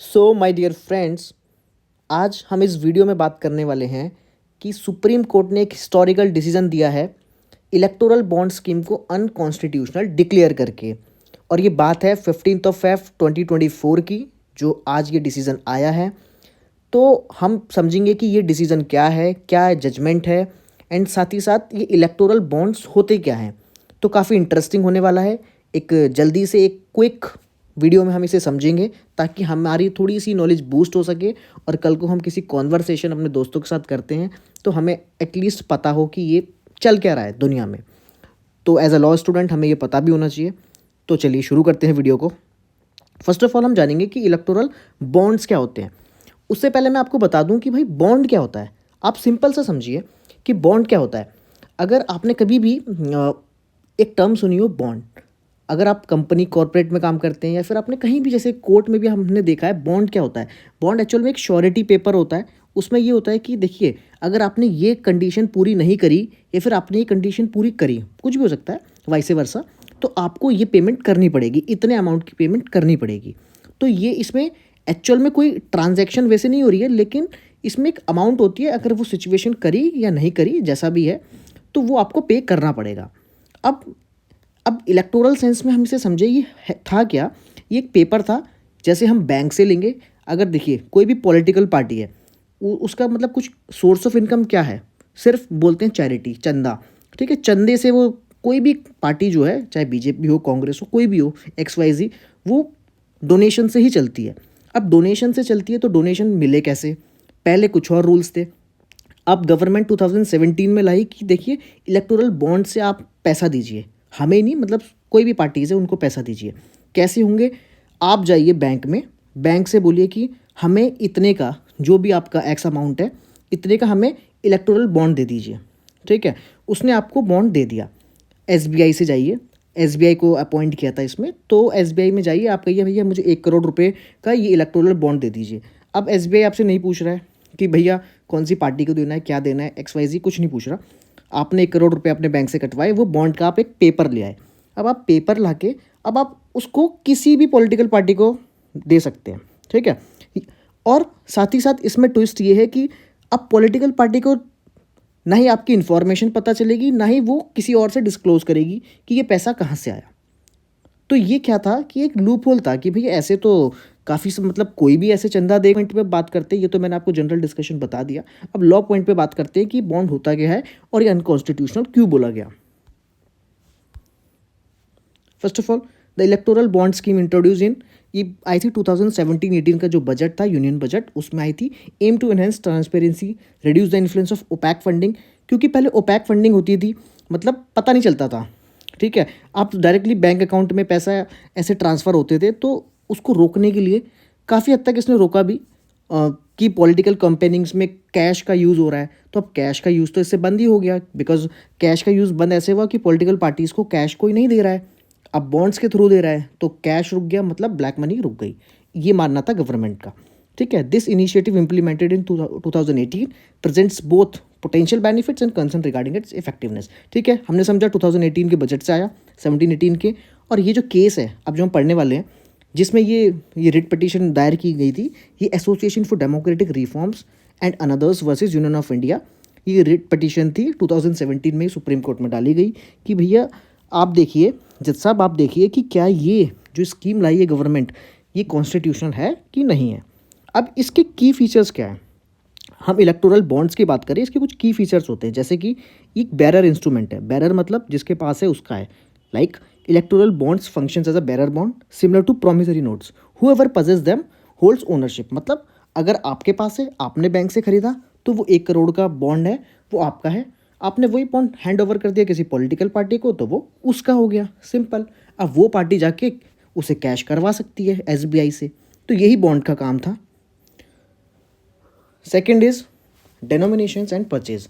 So my dear friends, आज हम इस वीडियो में बात करने वाले हैं कि सुप्रीम कोर्ट ने एक हिस्टोरिकल डिसीजन दिया है इलेक्टोरल बॉन्ड स्कीम को अनकॉन्स्टिट्यूशनल डिक्लेयर करके। और ये बात है 15 Feb 2024 की, जो आज ये डिसीज़न आया है। तो हम समझेंगे कि ये डिसीज़न क्या जजमेंट है, एंड साथ ही साथ ये इलेक्टोरल बॉन्ड्स होते क्या हैं। तो काफ़ी इंटरेस्टिंग होने वाला है। एक जल्दी से एक क्विक वीडियो में हम इसे समझेंगे ताकि हमारी थोड़ी सी नॉलेज बूस्ट हो सके, और कल को हम किसी कॉन्वर्सेशन अपने दोस्तों के साथ करते हैं तो हमें एटलीस्ट पता हो कि ये चल क्या रहा है दुनिया में। तो एज अ लॉ स्टूडेंट हमें ये पता भी होना चाहिए। तो चलिए शुरू करते हैं वीडियो को। फर्स्ट ऑफ ऑल हम जानेंगे कि इलेक्टोरल बॉन्ड्स क्या होते हैं। उससे पहले मैं आपको बता दूं कि भाई बॉन्ड क्या होता है। आप सिंपल सा समझिए कि बॉन्ड क्या होता है। अगर आपने कभी भी एक टर्म सुनी हो बॉन्ड, अगर आप कंपनी कॉर्पोरेट में काम करते हैं या फिर आपने कहीं भी, जैसे कोर्ट में भी हमने देखा है, बॉन्ड क्या होता है। बॉन्ड एक्चुअल में एक श्योरिटी पेपर होता है। उसमें ये होता है कि देखिए, अगर आपने ये कंडीशन पूरी नहीं करी या फिर आपने ये कंडीशन पूरी करी, कुछ भी हो सकता है, वाइसे वर्सा, तो आपको ये पेमेंट करनी पड़ेगी, इतने अमाउंट की पेमेंट करनी पड़ेगी। तो ये इसमें एक्चुअल में कोई ट्रांजैक्शन वैसे नहीं हो रही है, लेकिन इसमें एक अमाउंट होती है। अगर वो सिचुएशन करी या नहीं करी, जैसा भी है, तो वो आपको पे करना पड़ेगा। अब अब इलेक्टोरल सेंस में हम इसे समझे, ये था क्या, ये एक पेपर था। जैसे हम बैंक से लेंगे, अगर देखिए कोई भी पॉलिटिकल पार्टी है, उसका मतलब कुछ सोर्स ऑफ इनकम क्या है, सिर्फ बोलते हैं चैरिटी, चंदा। ठीक है, चंदे से वो कोई भी पार्टी जो है, चाहे बीजेपी हो, कांग्रेस हो, कोई भी हो, XYZ, वो डोनेशन से ही चलती है। अब डोनेशन से चलती है तो डोनेशन मिले कैसे? पहले कुछ और रूल्स थे। अब गवर्नमेंट 2017 में लाई कि देखिए, इलेक्टोरल बॉन्ड से आप पैसा दीजिए, हमें नहीं, मतलब कोई भी पार्टीज है उनको पैसा दीजिए। कैसे होंगे? आप जाइए बैंक में, बैंक से बोलिए कि हमें इतने का, जो भी आपका एक्स अमाउंट है, इतने का हमें इलेक्टोरल बॉन्ड दे दीजिए। ठीक है, उसने आपको बॉन्ड दे दिया। SBI से जाइए, SBI को अपॉइंट किया था इसमें, तो SBI में जाइए, आप कहिए भैया मुझे 1 करोड़ रुपए का ये इलेक्टोरल बॉन्ड दे दीजिए। अब SBI आपसे नहीं पूछ रहा है कि भैया कौन सी पार्टी को देना है, क्या देना है, XYZ, कुछ नहीं पूछ रहा। आपने 1 करोड़ रुपए अपने बैंक से कटवाए, वो बॉन्ड का आप एक पेपर ले आए। अब आप पेपर लाके, अब आप उसको किसी भी पॉलिटिकल पार्टी को दे सकते हैं। ठीक है, और साथ ही साथ इसमें ट्विस्ट ये है कि अब पॉलिटिकल पार्टी को ना ही आपकी इन्फॉर्मेशन पता चलेगी, ना ही वो किसी और से डिस्क्लोज करेगी कि ये पैसा कहाँ से आया। तो ये क्या था कि एक लूप होल था कि भैया ऐसे तो काफ़ी मतलब कोई भी ऐसे चंदा दे पॉइंट पे बात करते हैं। ये तो मैंने आपको जनरल डिस्कशन बता दिया। अब लॉ पॉइंट पे बात करते हैं कि बॉन्ड होता क्या है और ये अनकॉन्स्टिट्यूशनल क्यों बोला गया। First of all, the electoral bond scheme introduce इन, ये आई थी 2017-18 का जो बजट था, यूनियन बजट, उसमें आई थी। Aim to enhance transparency, reduce the influence of opaque funding. क्योंकि पहले ओपैक फंडिंग होती थी, मतलब पता नहीं चलता था। ठीक है, आप डायरेक्टली बैंक अकाउंट में पैसा ऐसे ट्रांसफ़र होते थे, तो उसको रोकने के लिए काफ़ी हद तक इसने रोका भी। कि पॉलिटिकल कंपेनिंग्स में कैश का यूज़ हो रहा है, तो अब कैश का यूज़ तो इससे बंद ही हो गया, बिकॉज कैश का यूज़ बंद ऐसे हुआ कि पॉलिटिकल पार्टीज़ को कैश कोई नहीं दे रहा है, अब बॉन्ड्स के थ्रू दे रहा है, तो कैश रुक गया, मतलब ब्लैक मनी रुक गई। ये मानना था गवर्नमेंट का। ठीक है, this initiative implemented in 2018 presents both potential benefits and concern regarding it's effectiveness. ठीक है, हमने समझा 2018 के बजट से आया, 17-18 के। और ये जो केस है अब जो हम पढ़ने वाले हैं, जिसमें ये रिट पिटीशन दायर की गई थी, ये association for democratic reforms and another's versus union of India, ये रिट पिटीशन थी 2017 में सुप्रीम कोर्ट में डाली गई कि भैया आप देखिए, जज साहब आप देखिए कि क्या ये जो स्कीम लाई है गवर्नमेंट, ये कॉन्स्टिट्यूशनल है कि नहीं है। अब इसके की फीचर्स क्या है? हम इलेक्टोरल बॉन्ड्स की बात करें, इसके कुछ की फीचर्स होते हैं, जैसे कि एक बैरर इंस्ट्रूमेंट है। बैरर मतलब जिसके पास है उसका है। Like electoral bonds functions as a bearer bond similar to promissory notes, whoever possess them holds ownership. मतलब अगर आपके पास है, आपने बैंक से खरीदा, तो वो 1 करोड़ का बॉन्ड है, वो आपका है। आपने वही बॉन्ड हैंड ओवर कर दिया किसी पॉलिटिकल पार्टी को, तो वो उसका हो गया, सिंपल। अब वो पार्टी जाके उसे कैश करवा सकती है SBI से। तो यही बॉन्ड का काम था। Second is denominations and purchase,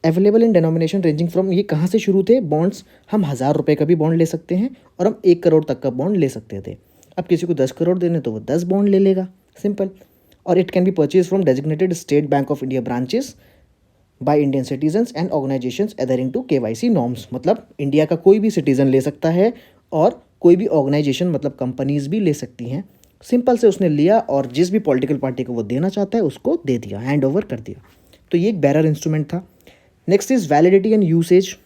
available in denomination ranging from, ये कहाँ से शुरू थे बॉन्ड्स? हम 1000 रुपये का भी बॉन्ड ले सकते हैं और हम 1 करोड़ तक का बॉन्ड ले सकते थे। अब किसी को 10 करोड़ देने तो वो 10 बॉन्ड ले लेगा, सिंपल। और it can be purchase from designated State Bank of India branches by Indian citizens and organisations adhering to KYC norms. मतलब इंडिया का कोई भी सिटीजन ले सकता है और कोई भी ऑर्गेनाइजेशन, मतलब कंपनीज भी ले सकती हैं, सिंपल से उसने लिया और जिस भी पॉलिटिकल पार्टी को वो देना चाहता है उसको दे दिया, हैंड ओवर कर दिया। तो ये एक बेरर इंस्ट्रूमेंट था। Next is validity and usage.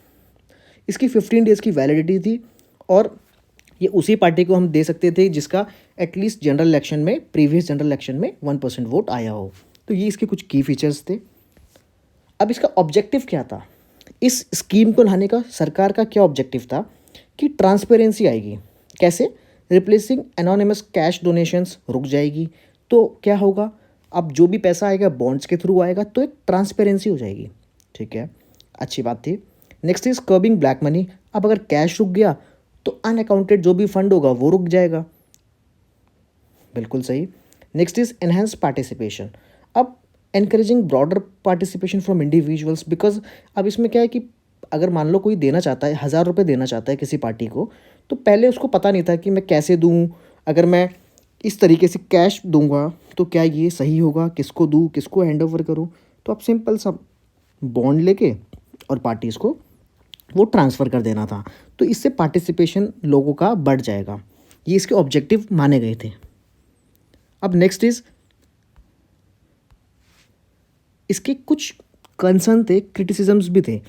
इसकी 15 डेज़ की वैलिडिटी थी और ये उसी पार्टी को हम दे सकते थे जिसका एटलीस्ट जनरल इलेक्शन में, प्रीवियस जनरल इलेक्शन में 1% वोट आया हो। तो ये इसके कुछ की फीचर्स थे। अब इसका ऑब्जेक्टिव क्या था, इस स्कीम को लाने का सरकार का क्या ऑब्जेक्टिव था कि ट्रांसपेरेंसी आएगी। कैसे? रिप्लेसिंग एनोनिमस कैश डोनेशंस रुक जाएगी। तो क्या होगा, अब जो भी पैसा आएगा बॉन्ड्स के थ्रू आएगा, तो एक ट्रांसपेरेंसी हो जाएगी। ठीक है, अच्छी बात थी। Next is curbing black money. अब अगर कैश रुक गया तो अनअकाउंटेड जो भी फंड होगा वो रुक जाएगा। बिल्कुल सही। Next is enhance participation. अब encouraging broader participation from individuals, because अब इसमें क्या है कि अगर मान लो कोई देना चाहता है, 1000 रुपये देना चाहता है किसी पार्टी को, तो पहले उसको पता नहीं था कि मैं कैसे दूँ। अगर मैं इस तरीके से कैश दूंगा तो क्या ये सही होगा, किसको दूँ, किसको हैंड ओवर करूँ। तो अब सिंपल सा बॉन्ड लेके और पार्टीज़ को वो ट्रांसफ़र कर देना था। तो इससे पार्टिसिपेशन लोगों का बढ़ जाएगा। ये इसके ऑब्जेक्टिव माने गए थे। अब नेक्स्ट इज़ इसके कुछ कंसर्न थे, क्रिटिसिजम्स भी थे,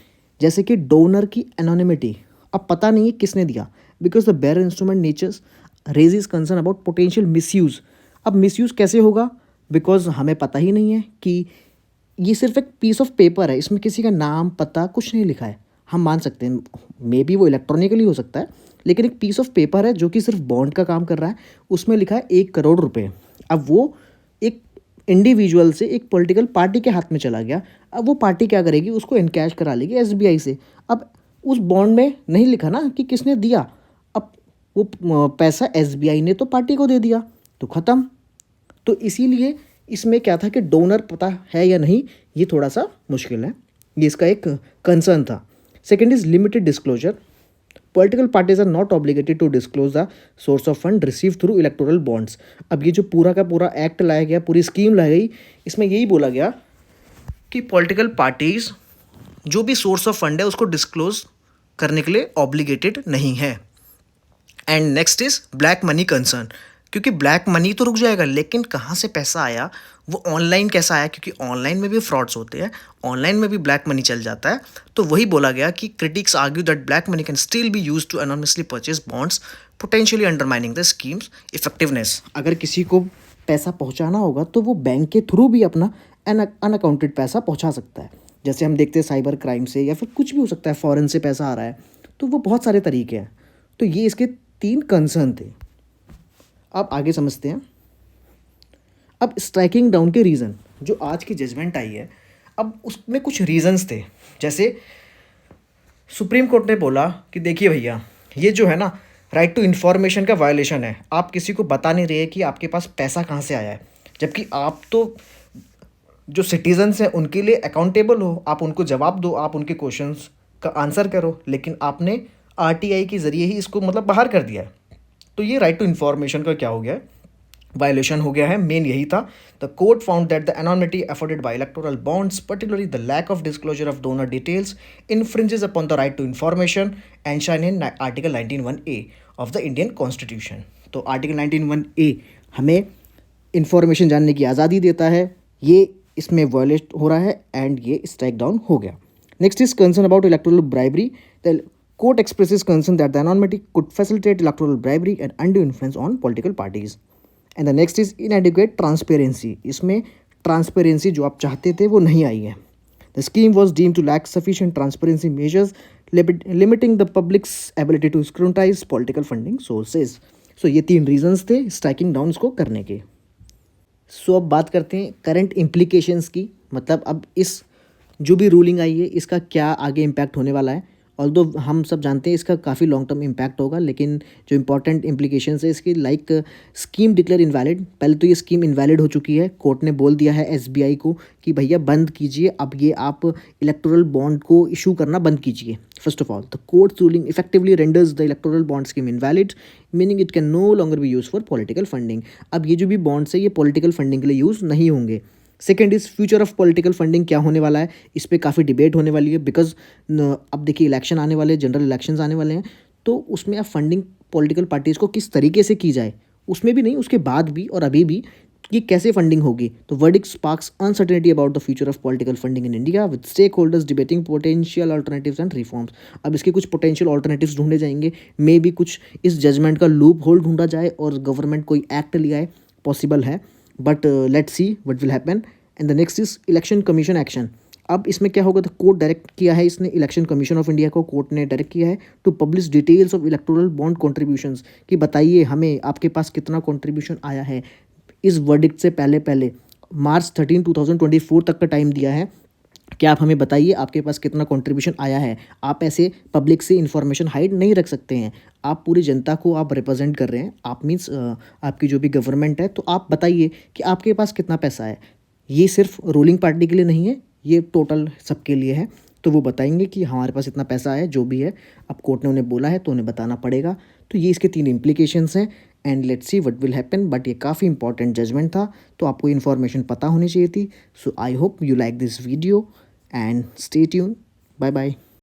जैसे कि डोनर की एनोनिमिटी। अब पता नहीं है किसने दिया, because the bearer instrument natures raises concern about potential misuse. अब मिसयूज़ कैसे होगा, बिकॉज हमें पता ही नहीं है कि ये सिर्फ एक पीस ऑफ पेपर है, इसमें किसी का नाम पता कुछ नहीं लिखा है। हम मान सकते हैं मे बी वो इलेक्ट्रॉनिकली हो सकता है, लेकिन एक पीस ऑफ पेपर है जो कि सिर्फ बॉन्ड का काम कर रहा है, उसमें लिखा है 1 करोड़ रुपए। अब वो एक इंडिविजुअल से एक पॉलिटिकल पार्टी के हाथ में चला गया। अब वो पार्टी क्या करेगी, उसको इनकैश करा लेगी एसबीआई से। अब उस बॉन्ड में नहीं लिखा ना कि किसने दिया, अब वो पैसा एसबीआई ने तो पार्टी को दे दिया, तो ख़त्म। तो इसीलिए इसमें क्या था कि डोनर पता है या नहीं, ये थोड़ा सा मुश्किल है। ये इसका एक कंसर्न था। Second is limited disclosure. Political parties are not obligated to disclose the source of fund receive through electoral bonds. अब ये जो पूरा का पूरा एक्ट लाया गया, पूरी स्कीम लाई गई, इसमें यही बोला गया कि पॉलिटिकल पार्टीज जो भी सोर्स ऑफ फंड है उसको डिस्क्लोज करने के लिए ऑब्लिगेटेड नहीं है। And next is black money concern, क्योंकि ब्लैक मनी तो रुक जाएगा, लेकिन कहाँ से पैसा आया, वो ऑनलाइन कैसा आया, क्योंकि ऑनलाइन में भी फ्रॉड्स होते हैं, ऑनलाइन में भी ब्लैक मनी चल जाता है। तो वही बोला गया कि critics argue that black money can still be used to anonymously purchase bonds, potentially undermining the scheme's effectiveness. अगर किसी को पैसा पहुंचाना होगा तो वो बैंक के थ्रू भी अपना अनअकाउंटेड पैसा पहुंचा सकता है। जैसे हम देखते हैं साइबर क्राइम से, या फिर कुछ भी हो सकता है, फॉरेन से पैसा आ रहा है, तो वो बहुत सारे तरीके हैं। तो ये इसके 3 कंसर्न थे। अब आगे समझते हैं। अब स्ट्राइकिंग डाउन के रीज़न, जो आज की जजमेंट आई है, अब उसमें कुछ रीजंस थे। जैसे सुप्रीम कोर्ट ने बोला कि देखिए भैया, ये जो है ना राइट टू इन्फॉर्मेशन का वायलेशन है। आप किसी को बता नहीं रहे कि आपके पास पैसा कहाँ से आया है, जबकि आप तो जो सिटीजन्स हैं उनके लिए अकाउंटेबल हो, आप उनको जवाब दो, आप उनके क्वेश्चंस का आंसर करो, लेकिन आपने आरटीआई के ज़रिए ही इसको मतलब बाहर कर दिया है। तो ये राइट टू इन्फॉर्मेशन का क्या हो गया है, वायलेशन हो गया है। मेन यही था। The court found that the anonymity afforded by electoral bonds, particularly the lack of disclosure of donor details, infringes upon the right to information enshrined in article 19(1)(a of the Indian constitution. तो article 19(1)(a हमें information जानने की आज़ादी देता है, ये इसमें violet हो रहा है एंड ये स्ट्राइक डाउन हो गया। Next is concern about electoral bribery. The court expresses concern that the anonymity could facilitate electoral bribery and undue influence on political parties. And the next is inadequate transparency. इसमें transparency जो आप चाहते थे वो नहीं आई है। The scheme was deemed to lack sufficient transparency measures, limiting the public's ability to scrutinize political funding sources. So ये 3 reasons थे स्ट्राइकिंग डाउन को करने के। सो अब बात करते हैं करंट इम्प्लीकेशंस की, मतलब अब इस जो भी रूलिंग आई है इसका क्या आगे इम्पैक्ट होने वाला है। ऑल्दो हम सब जानते हैं इसका काफ़ी लॉन्ग टर्म इम्पैक्ट होगा, लेकिन जो इंपॉर्टेंट इम्प्लीकेशंस है इसकी, लाइक स्कीम डिक्लेयर इनवैलिड। पहले तो ये स्कीम इनवैलिड हो चुकी है, कोर्ट ने बोल दिया है एसबीआई को कि भैया बंद कीजिए, अब ये आप इलेक्टोरल बॉन्ड को इशू करना बंद कीजिए। First of all the court ruling effectively renders the electoral bond scheme invalid, meaning it can no longer be use for political funding. अब ये जो भी बॉन्ड्स है ये पॉलिटिकल फंडिंग के लिए यूज़ नहीं होंगे। Second is future of political funding क्या होने वाला है, इस पर काफ़ी डिबेट होने वाली है, बिकॉज अब देखिए इलेक्शन आने वाले, जनरल इलेक्शंस आने वाले हैं, तो उसमें अब फंडिंग पॉलिटिकल पार्टीज़ को किस तरीके से की जाए उसमें भी नहीं, उसके बाद भी और अभी भी, कि कैसे फंडिंग होगी। तो verdict sparks uncertainty about the future of political funding in India with stakeholders debating potential alternatives and reforms. अब इसके कुछ पोटेंशियल अल्टरनेटिव्स ढूंढे जाएंगे, मे भी कुछ इस जजमेंट का लूप होल ढूंढा जाए और गवर्नमेंट कोई एक्ट लिया है, पॉसिबल है, but let's see what will happen. And the next is election commission action. अब इसमें क्या होगा, तो कोर्ट डायरेक्ट किया है, इसने इलेक्शन कमीशन ऑफ इंडिया को कोर्ट ने डायरेक्ट किया है to publish details of electoral bond contributions, कि बताइए हमें आपके पास कितना कॉन्ट्रीब्यूशन आया है। इस वर्डिक्ट से पहले पहले मार्च 13, 2024 तक का टाइम दिया है कि आप हमें बताइए आपके पास कितना कंट्रीब्यूशन आया है। आप ऐसे पब्लिक से इन्फॉर्मेशन हाइड नहीं रख सकते हैं। आप पूरी जनता को आप रिप्रेजेंट कर रहे हैं, आप मीन्स आपकी जो भी गवर्नमेंट है, तो आप बताइए कि आपके पास कितना पैसा है। ये सिर्फ रूलिंग पार्टी के लिए नहीं है, ये टोटल सबके लिए है। तो वो बताएंगे कि हमारे पास इतना पैसा है, जो भी है। अब कोर्ट ने उन्हें बोला है तो उन्हें बताना पड़ेगा। तो ये इसके 3 इम्प्लीकेशंस हैं and let's see what will happen. But ये काफ़ी इंपॉर्टेंट जजमेंट था, तो आपको इन्फॉर्मेशन पता होनी चाहिए थी। So I hope you like this video and stay tuned. Bye bye.